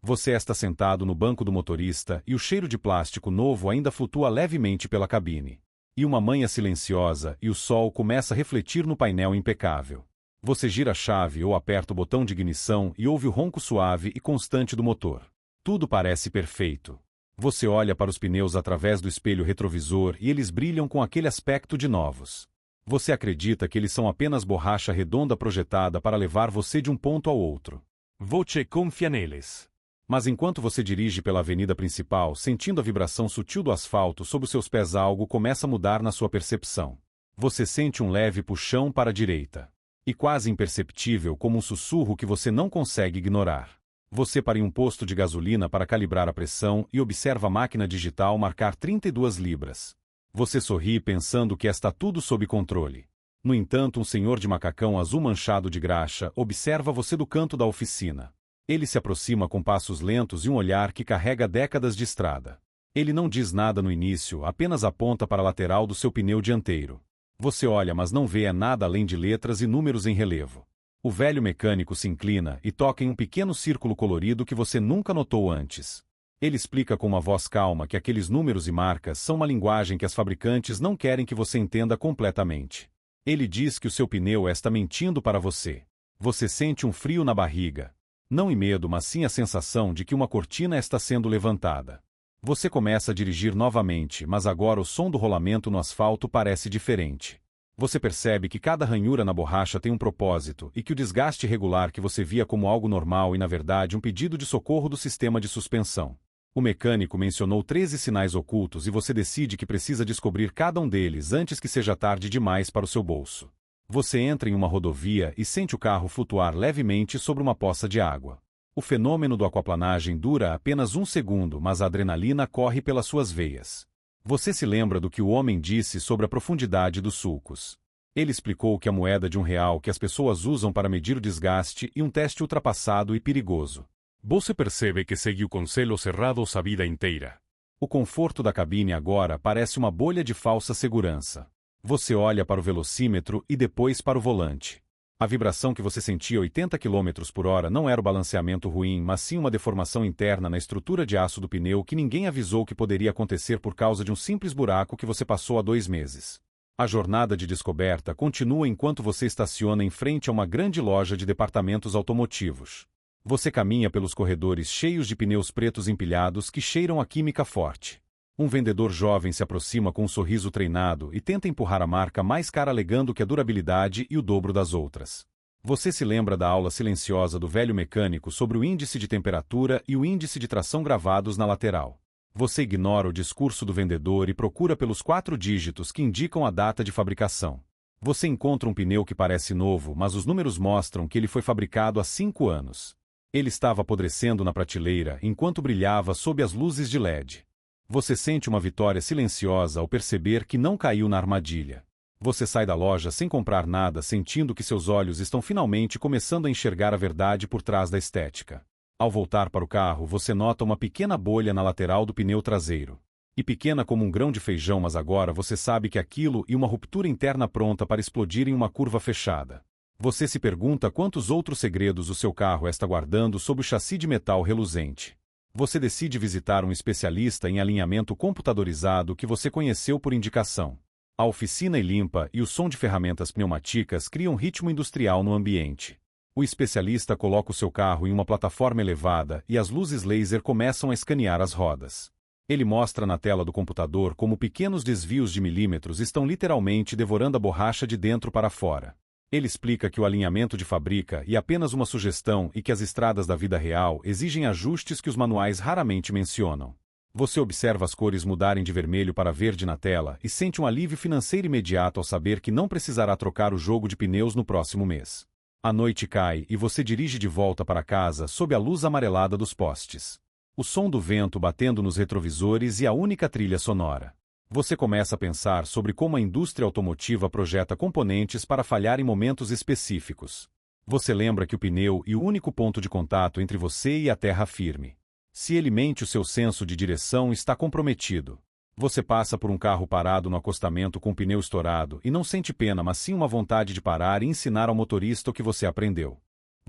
Você está sentado no banco do motorista e o cheiro de plástico novo ainda flutua levemente pela cabine. E uma manhã silenciosa e o sol começa a refletir no painel impecável. Você gira a chave ou aperta o botão de ignição e ouve o ronco suave e constante do motor. Tudo parece perfeito. Você olha para os pneus através do espelho retrovisor e eles brilham com aquele aspecto de novos. Você acredita que eles são apenas borracha redonda projetada para levar você de um ponto ao outro. Você confia neles. Mas enquanto você dirige pela avenida principal, sentindo a vibração sutil do asfalto sob os seus pés, algo começa a mudar na sua percepção. Você sente um leve puxão para a direita. E quase imperceptível como um sussurro que você não consegue ignorar. Você para em um posto de gasolina para calibrar a pressão e observa a máquina digital marcar 32 libras. Você sorri pensando que está tudo sob controle. No entanto, um senhor de macacão azul manchado de graxa observa você do canto da oficina. Ele se aproxima com passos lentos e um olhar que carrega décadas de estrada. Ele não diz nada no início, apenas aponta para a lateral do seu pneu dianteiro. Você olha, mas não vê nada além de letras e números em relevo. O velho mecânico se inclina e toca em um pequeno círculo colorido que você nunca notou antes. Ele explica com uma voz calma que aqueles números e marcas são uma linguagem que as fabricantes não querem que você entenda completamente. Ele diz que o seu pneu está mentindo para você. Você sente um frio na barriga. Não em medo, mas sim a sensação de que uma cortina está sendo levantada. Você começa a dirigir novamente, mas agora o som do rolamento no asfalto parece diferente. Você percebe que cada ranhura na borracha tem um propósito e que o desgaste regular que você via como algo normal e na verdade um pedido de socorro do sistema de suspensão. O mecânico mencionou 13 sinais ocultos e você decide que precisa descobrir cada um deles antes que seja tarde demais para o seu bolso. Você entra em uma rodovia e sente o carro flutuar levemente sobre uma poça de água. O fenômeno do aquaplanagem dura apenas um segundo, mas a adrenalina corre pelas suas veias. Você se lembra do que o homem disse sobre a profundidade dos sulcos. Ele explicou que a moeda de R$1 que as pessoas usam para medir o desgaste e um teste ultrapassado e perigoso. Você percebe que seguiu com selos cerrados a vida inteira. O conforto da cabine agora parece uma bolha de falsa segurança. Você olha para o velocímetro e depois para o volante. A vibração que você sentia a 80 km por hora não era o balanceamento ruim, mas sim uma deformação interna na estrutura de aço do pneu que ninguém avisou que poderia acontecer por causa de um simples buraco que você passou há 2 meses. A jornada de descoberta continua enquanto você estaciona em frente a uma grande loja de departamentos automotivos. Você caminha pelos corredores cheios de pneus pretos empilhados que cheiram a química forte. Um vendedor jovem se aproxima com um sorriso treinado e tenta empurrar a marca mais cara alegando que a durabilidade e o dobro das outras. Você se lembra da aula silenciosa do velho mecânico sobre o índice de temperatura e o índice de tração gravados na lateral. Você ignora o discurso do vendedor e procura pelos 4 dígitos que indicam a data de fabricação. Você encontra um pneu que parece novo, mas os números mostram que ele foi fabricado há 5 anos. Ele estava apodrecendo na prateleira enquanto brilhava sob as luzes de LED. Você sente uma vitória silenciosa ao perceber que não caiu na armadilha. Você sai da loja sem comprar nada, sentindo que seus olhos estão finalmente começando a enxergar a verdade por trás da estética. Ao voltar para o carro, você nota uma pequena bolha na lateral do pneu traseiro. E pequena como um grão de feijão, mas agora você sabe que aquilo e uma ruptura interna pronta para explodir em uma curva fechada. Você se pergunta quantos outros segredos o seu carro está guardando sob o chassi de metal reluzente. Você decide visitar um especialista em alinhamento computadorizado que você conheceu por indicação. A oficina é limpa e o som de ferramentas pneumáticas cria um ritmo industrial no ambiente. O especialista coloca o seu carro em uma plataforma elevada e as luzes laser começam a escanear as rodas. Ele mostra na tela do computador como pequenos desvios de milímetros estão literalmente devorando a borracha de dentro para fora. Ele explica que o alinhamento de fábrica é apenas uma sugestão e que as estradas da vida real exigem ajustes que os manuais raramente mencionam. Você observa as cores mudarem de vermelho para verde na tela e sente um alívio financeiro imediato ao saber que não precisará trocar o jogo de pneus no próximo mês. A noite cai e você dirige de volta para casa sob a luz amarelada dos postes. O som do vento batendo nos retrovisores e a única trilha sonora. Você começa a pensar sobre como a indústria automotiva projeta componentes para falhar em momentos específicos. Você lembra que o pneu é o único ponto de contato entre você e a terra firme. Se ele mente, o seu senso de direção está comprometido. Você passa por um carro parado no acostamento com o pneu estourado e não sente pena, mas sim uma vontade de parar e ensinar ao motorista o que você aprendeu.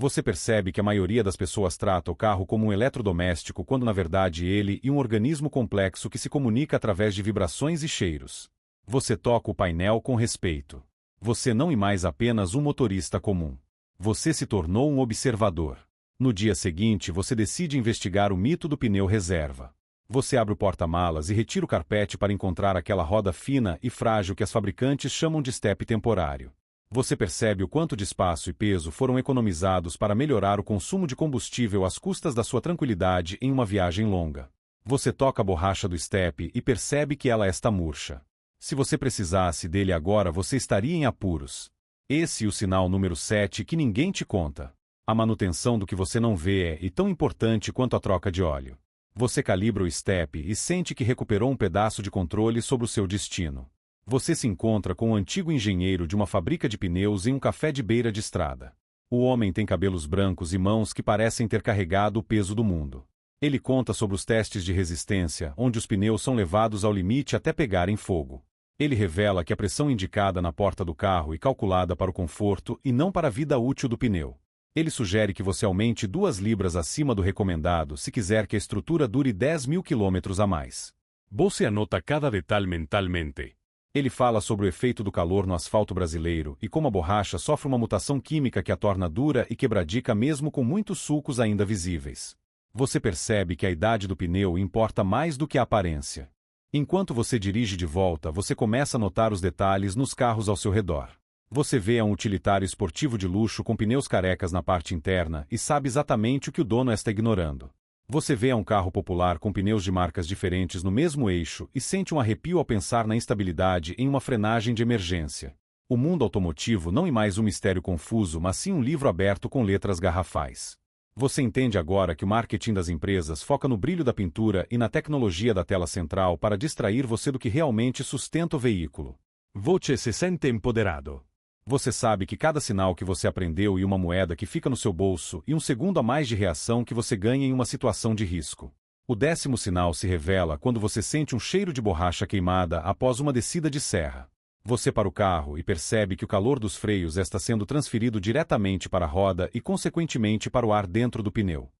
Você percebe que a maioria das pessoas trata o carro como um eletrodoméstico quando na verdade ele é um organismo complexo que se comunica através de vibrações e cheiros. Você toca o painel com respeito. Você não é mais apenas um motorista comum. Você se tornou um observador. No dia seguinte, você decide investigar o mito do pneu reserva. Você abre o porta-malas e retira o carpete para encontrar aquela roda fina e frágil que as fabricantes chamam de estepe temporário. Você percebe o quanto de espaço e peso foram economizados para melhorar o consumo de combustível às custas da sua tranquilidade em uma viagem longa. Você toca a borracha do estepe e percebe que ela está murcha. Se você precisasse dele agora, você estaria em apuros. Esse é o sinal número 7 que ninguém te conta. A manutenção do que você não vê é tão importante quanto a troca de óleo. Você calibra o estepe e sente que recuperou um pedaço de controle sobre o seu destino. Você se encontra com um antigo engenheiro de uma fábrica de pneus em um café de beira de estrada. O homem tem cabelos brancos e mãos que parecem ter carregado o peso do mundo. Ele conta sobre os testes de resistência, onde os pneus são levados ao limite até pegarem fogo. Ele revela que a pressão indicada na porta do carro é calculada para o conforto e não para a vida útil do pneu. Ele sugere que você aumente 2 libras acima do recomendado se quiser que a estrutura dure 10.000 quilômetros a mais. Você anota cada detalhe mentalmente. Ele fala sobre o efeito do calor no asfalto brasileiro e como a borracha sofre uma mutação química que a torna dura e quebradica mesmo com muitos sulcos ainda visíveis. Você percebe que a idade do pneu importa mais do que a aparência. Enquanto você dirige de volta, você começa a notar os detalhes nos carros ao seu redor. Você vê um utilitário esportivo de luxo com pneus carecas na parte interna e sabe exatamente o que o dono está ignorando. Você vê um carro popular com pneus de marcas diferentes no mesmo eixo e sente um arrepio ao pensar na instabilidade em uma frenagem de emergência. O mundo automotivo não é mais um mistério confuso, mas sim um livro aberto com letras garrafais. Você entende agora que o marketing das empresas foca no brilho da pintura e na tecnologia da tela central para distrair você do que realmente sustenta o veículo. Você se sente empoderado. Você sabe que cada sinal que você aprendeu e uma moeda que fica no seu bolso e um segundo a mais de reação que você ganha em uma situação de risco. O 10º sinal se revela quando você sente um cheiro de borracha queimada após uma descida de serra. Você para o carro e percebe que o calor dos freios está sendo transferido diretamente para a roda e consequentemente para o ar dentro do pneu.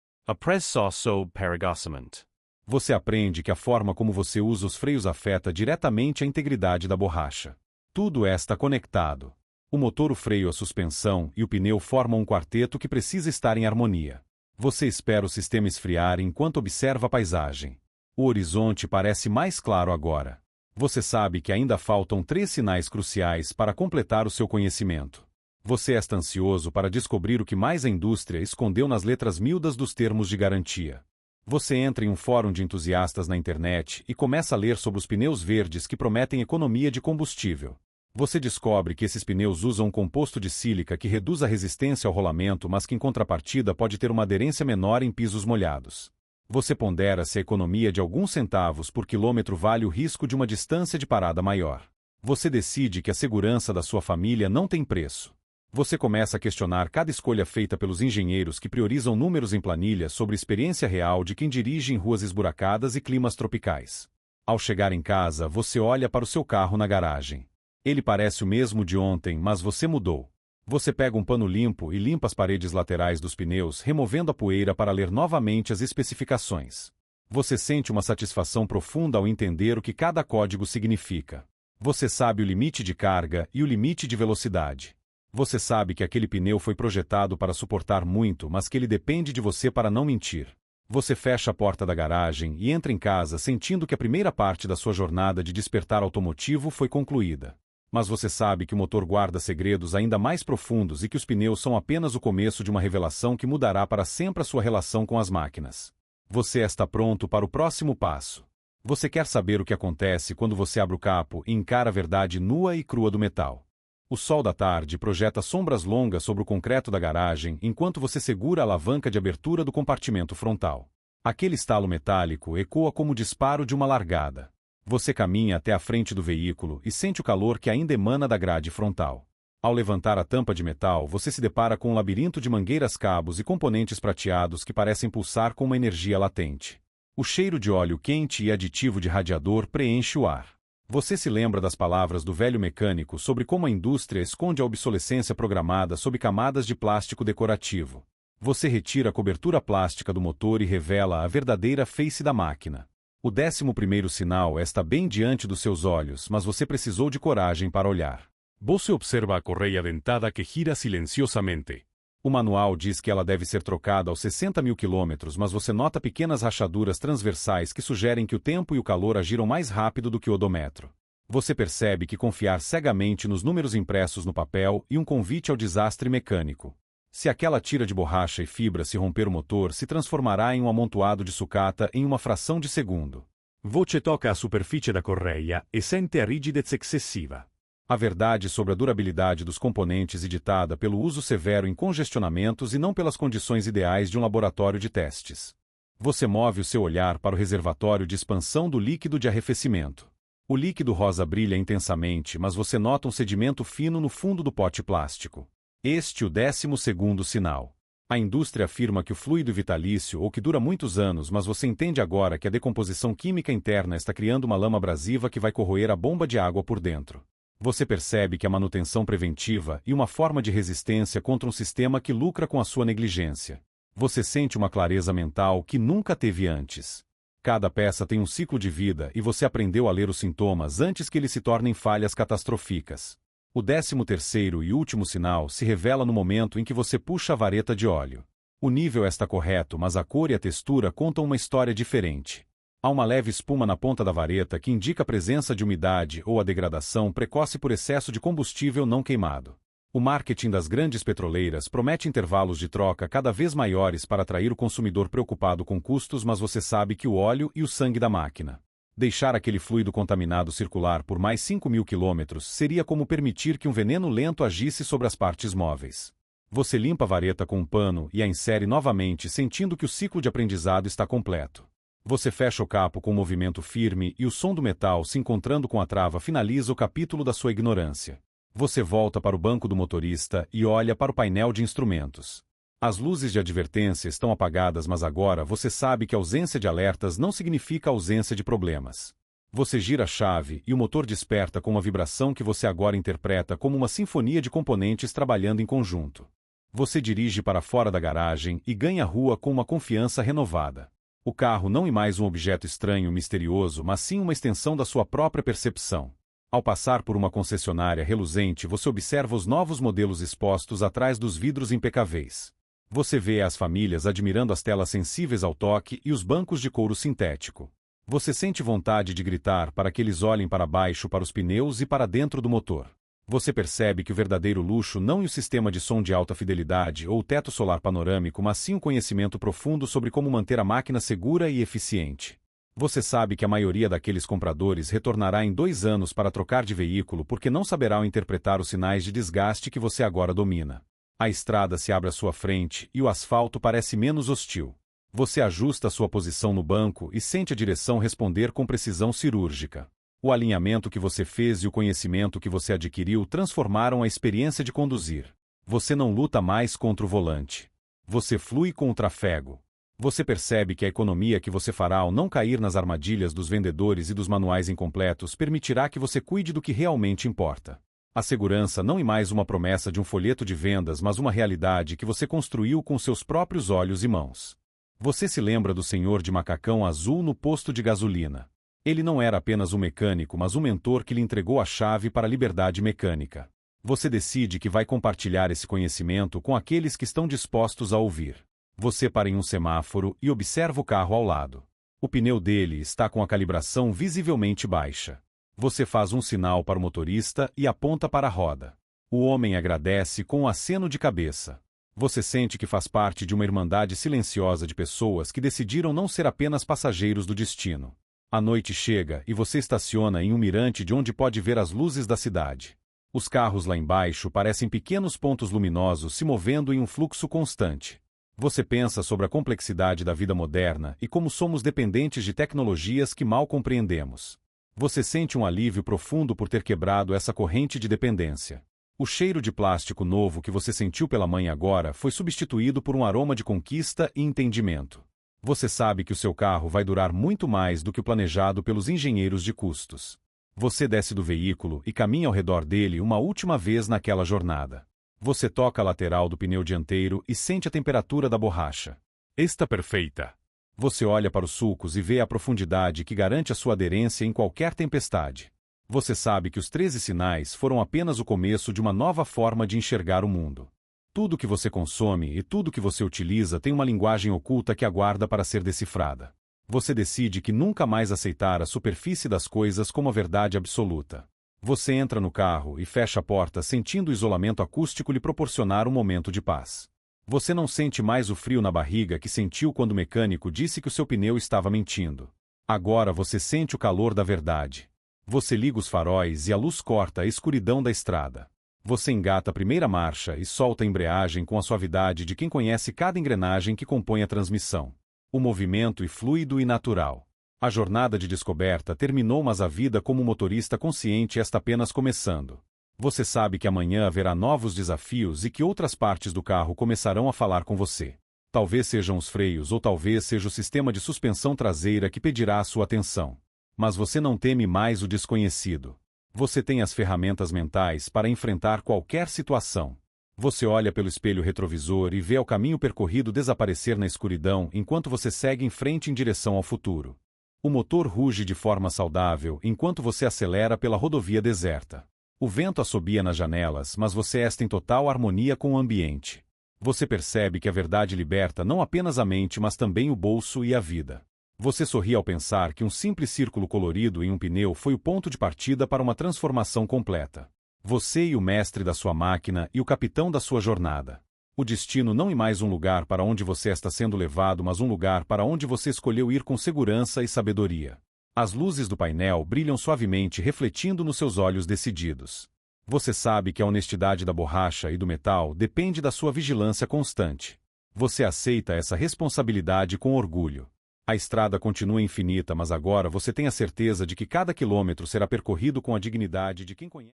Você aprende que a forma como você usa os freios afeta diretamente a integridade da borracha. Tudo está conectado. O motor, o freio, a suspensão e o pneu formam um quarteto que precisa estar em harmonia. Você espera o sistema esfriar enquanto observa a paisagem. O horizonte parece mais claro agora. Você sabe que ainda faltam 3 sinais cruciais para completar o seu conhecimento. Você está ansioso para descobrir o que mais a indústria escondeu nas letras miúdas dos termos de garantia. Você entra em um fórum de entusiastas na internet e começa a ler sobre os pneus verdes que prometem economia de combustível. Você descobre que esses pneus usam um composto de sílica que reduz a resistência ao rolamento, mas que em contrapartida pode ter uma aderência menor em pisos molhados. Você pondera se a economia de alguns centavos por quilômetro vale o risco de uma distância de parada maior. Você decide que a segurança da sua família não tem preço. Você começa a questionar cada escolha feita pelos engenheiros que priorizam números em planilhas sobre a experiência real de quem dirige em ruas esburacadas e climas tropicais. Ao chegar em casa, você olha para o seu carro na garagem. Ele parece o mesmo de ontem, mas você mudou. Você pega um pano limpo e limpa as paredes laterais dos pneus, removendo a poeira para ler novamente as especificações. Você sente uma satisfação profunda ao entender o que cada código significa. Você sabe o limite de carga e o limite de velocidade. Você sabe que aquele pneu foi projetado para suportar muito, mas que ele depende de você para não mentir. Você fecha a porta da garagem e entra em casa sentindo que a primeira parte da sua jornada de despertar automotivo foi concluída. Mas você sabe que o motor guarda segredos ainda mais profundos e que os pneus são apenas o começo de uma revelação que mudará para sempre a sua relação com as máquinas. Você está pronto para o próximo passo. Você quer saber o que acontece quando você abre o capo e encara a verdade nua e crua do metal. O sol da tarde projeta sombras longas sobre o concreto da garagem enquanto você segura a alavanca de abertura do compartimento frontal. Aquele estalo metálico ecoa como o disparo de uma largada. Você caminha até a frente do veículo e sente o calor que ainda emana da grade frontal. Ao levantar a tampa de metal, você se depara com um labirinto de mangueiras, cabos e componentes prateados que parecem pulsar com uma energia latente. O cheiro de óleo quente e aditivo de radiador preenche o ar. Você se lembra das palavras do velho mecânico sobre como a indústria esconde a obsolescência programada sob camadas de plástico decorativo. Você retira a cobertura plástica do motor e revela a verdadeira face da máquina. O 11º sinal está bem diante dos seus olhos, mas você precisou de coragem para olhar. Você observa a correia dentada que gira silenciosamente. O manual diz que ela deve ser trocada aos 60.000 km, mas você nota pequenas rachaduras transversais que sugerem que o tempo e o calor agiram mais rápido do que o odômetro. Você percebe que confiar cegamente nos números impressos no papel e um convite ao desastre mecânico. Se aquela tira de borracha e fibra se romper o motor, se transformará em um amontoado de sucata em uma fração de segundo. Você toca a superfície da correia e sente a rigidez excessiva. A verdade sobre a durabilidade dos componentes é ditada pelo uso severo em congestionamentos e não pelas condições ideais de um laboratório de testes. Você move o seu olhar para o reservatório de expansão do líquido de arrefecimento. O líquido rosa brilha intensamente, mas você nota um sedimento fino no fundo do pote plástico. Este é o 12º sinal. A indústria afirma que o fluido vitalício ou que dura muitos anos, mas você entende agora que a decomposição química interna está criando uma lama abrasiva que vai corroer a bomba de água por dentro. Você percebe que a manutenção preventiva e uma forma de resistência contra um sistema que lucra com a sua negligência. Você sente uma clareza mental que nunca teve antes. Cada peça tem um ciclo de vida e você aprendeu a ler os sintomas antes que eles se tornem falhas catastróficas. O 13º e último sinal se revela no momento em que você puxa a vareta de óleo. O nível está correto, mas a cor e a textura contam uma história diferente. Há uma leve espuma na ponta da vareta que indica a presença de umidade ou a degradação precoce por excesso de combustível não queimado. O marketing das grandes petroleiras promete intervalos de troca cada vez maiores para atrair o consumidor preocupado com custos, mas você sabe que o óleo e o sangue da máquina. Deixar aquele fluido contaminado circular por mais 5.000 km seria como permitir que um veneno lento agisse sobre as partes móveis. Você limpa a vareta com um pano e a insere novamente, sentindo que o ciclo de aprendizado está completo. Você fecha o capo com um movimento firme e o som do metal se encontrando com a trava finaliza o capítulo da sua ignorância. Você volta para o banco do motorista e olha para o painel de instrumentos. As luzes de advertência estão apagadas, mas agora você sabe que a ausência de alertas não significa ausência de problemas. Você gira a chave e o motor desperta com uma vibração que você agora interpreta como uma sinfonia de componentes trabalhando em conjunto. Você dirige para fora da garagem e ganha a rua com uma confiança renovada. O carro não é mais um objeto estranho, misterioso, mas sim uma extensão da sua própria percepção. Ao passar por uma concessionária reluzente, você observa os novos modelos expostos atrás dos vidros impecáveis. Você vê as famílias admirando as telas sensíveis ao toque e os bancos de couro sintético. Você sente vontade de gritar para que eles olhem para baixo, para os pneus e para dentro do motor. Você percebe que o verdadeiro luxo não é o sistema de som de alta fidelidade ou o teto solar panorâmico, mas sim um conhecimento profundo sobre como manter a máquina segura e eficiente. Você sabe que a maioria daqueles compradores retornará em 2 anos para trocar de veículo porque não saberão interpretar os sinais de desgaste que você agora domina. A estrada se abre à sua frente e o asfalto parece menos hostil. Você ajusta sua posição no banco e sente a direção responder com precisão cirúrgica. O alinhamento que você fez e o conhecimento que você adquiriu transformaram a experiência de conduzir. Você não luta mais contra o volante. Você flui com o trafego. Você percebe que a economia que você fará ao não cair nas armadilhas dos vendedores e dos manuais incompletos permitirá que você cuide do que realmente importa. A segurança não é mais uma promessa de um folheto de vendas, mas uma realidade que você construiu com seus próprios olhos e mãos. Você se lembra do senhor de macacão azul no posto de gasolina. Ele não era apenas um mecânico, mas um mentor que lhe entregou a chave para a liberdade mecânica. Você decide que vai compartilhar esse conhecimento com aqueles que estão dispostos a ouvir. Você para em um semáforo e observa o carro ao lado. O pneu dele está com a calibração visivelmente baixa. Você faz um sinal para o motorista e aponta para a roda. O homem agradece com um aceno de cabeça. Você sente que faz parte de uma irmandade silenciosa de pessoas que decidiram não ser apenas passageiros do destino. A noite chega e você estaciona em um mirante de onde pode ver as luzes da cidade. Os carros lá embaixo parecem pequenos pontos luminosos se movendo em um fluxo constante. Você pensa sobre a complexidade da vida moderna e como somos dependentes de tecnologias que mal compreendemos. Você sente um alívio profundo por ter quebrado essa corrente de dependência. O cheiro de plástico novo que você sentiu pela manhã agora foi substituído por um aroma de conquista e entendimento. Você sabe que o seu carro vai durar muito mais do que o planejado pelos engenheiros de custos. Você desce do veículo e caminha ao redor dele uma última vez naquela jornada. Você toca a lateral do pneu dianteiro e sente a temperatura da borracha. Está perfeita. Você olha para os sulcos e vê a profundidade que garante a sua aderência em qualquer tempestade. Você sabe que os 13 sinais foram apenas o começo de uma nova forma de enxergar o mundo. Tudo que você consome e tudo que você utiliza tem uma linguagem oculta que aguarda para ser decifrada. Você decide que nunca mais aceitar a superfície das coisas como a verdade absoluta. Você entra no carro e fecha a porta sentindo o isolamento acústico lhe proporcionar um momento de paz. Você não sente mais o frio na barriga que sentiu quando o mecânico disse que o seu pneu estava mentindo. Agora você sente o calor da verdade. Você liga os faróis e a luz corta a escuridão da estrada. Você engata a primeira marcha e solta a embreagem com a suavidade de quem conhece cada engrenagem que compõe a transmissão. O movimento é fluido e natural. A jornada de descoberta terminou, mas a vida como motorista consciente está apenas começando. Você sabe que amanhã haverá novos desafios e que outras partes do carro começarão a falar com você. Talvez sejam os freios ou talvez seja o sistema de suspensão traseira que pedirá a sua atenção. Mas você não teme mais o desconhecido. Você tem as ferramentas mentais para enfrentar qualquer situação. Você olha pelo espelho retrovisor e vê o caminho percorrido desaparecer na escuridão enquanto você segue em frente em direção ao futuro. O motor ruge de forma saudável enquanto você acelera pela rodovia deserta. O vento assobia nas janelas, mas você está em total harmonia com o ambiente. Você percebe que a verdade liberta não apenas a mente, mas também o bolso e a vida. Você sorri ao pensar que um simples círculo colorido em um pneu foi o ponto de partida para uma transformação completa. Você e o mestre da sua máquina e o capitão da sua jornada. O destino não é mais um lugar para onde você está sendo levado, mas um lugar para onde você escolheu ir com segurança e sabedoria. As luzes do painel brilham suavemente, refletindo nos seus olhos decididos. Você sabe que a honestidade da borracha e do metal depende da sua vigilância constante. Você aceita essa responsabilidade com orgulho. A estrada continua infinita, mas agora você tem a certeza de que cada quilômetro será percorrido com a dignidade de quem conhece.